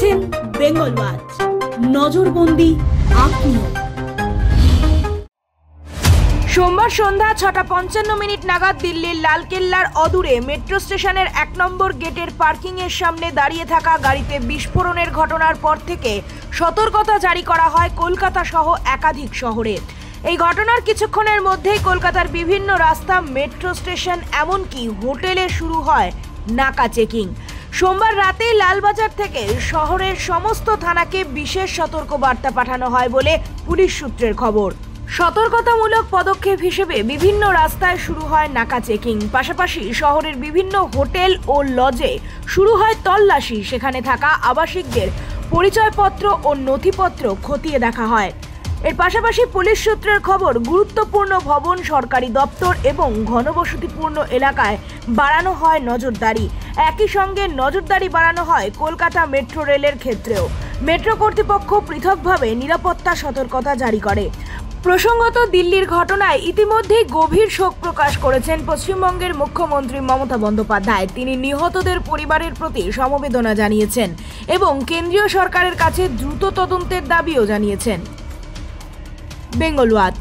দেখছেন বেঙ্গল ওয়াচ, নজরবন্দি আপনিও। সোমবার সন্ধ্যা 6:55 নাগাদ দিল্লির লালকেল্লার অদূরে মেট্রো স্টেশনের 1 নম্বর গেটের পার্কিংয়ের সামনে দাঁড়িয়ে থাকা গাড়িতে বিস্ফোরণের ঘটনার পর থেকে সতর্কতা জারি করা হয় কলকাতা সহ একাধিক শহরে। এই ঘটনার কিছুক্ষণের মধ্যেই কলকাতার বিভিন্ন রাস্তা, মেট্রো স্টেশন, এমনকি হোটেলে শুরু হয় নাকা চেকিং। সোমবার রাতে লালবাজার থেকে শহরের সমস্ত থানাকে বিশেষ সতর্কবার্তা পাঠানো হয় বলে পুলিশ সূত্রের খবর। সতর্কতামূলক পদক্ষেপ হিসেবে বিভিন্ন রাস্তায় শুরু হয় নাকা চেকিং। পাশাপাশি শহরের বিভিন্ন হোটেল ও লজে শুরু হয় তল্লাশি। সেখানে থাকা আবাসিকদের পরিচয়পত্র ও নথিপত্র খতিয়ে দেখা হয়। এর পাশাপাশি পুলিশ সূত্রের খবর, গুরুত্বপূর্ণ ভবন, সরকারি দপ্তর এবং ঘনবসতিপূর্ণ এলাকায় বাড়ানো হয় নজরদারি। একই সঙ্গে নজরদারি বাড়ানো হয় কলকাতা মেট্রো রেলের ক্ষেত্রেও। মেট্রো কর্তৃপক্ষ পৃথকভাবে নিরাপত্তা সতর্কতা জারি করে। প্রসঙ্গত, দিল্লির ঘটনায় ইতিমধ্যেই গভীর শোক প্রকাশ করেছেন পশ্চিমবঙ্গের মুখ্যমন্ত্রী মমতা বন্দ্যোপাধ্যায়। তিনি নিহতদের পরিবারের প্রতি সমবেদনা জানিয়েছেন এবং কেন্দ্রীয় সরকারের কাছে দ্রুত তদন্তের দাবিও জানিয়েছেন। বেঙ্গল ওয়াচ।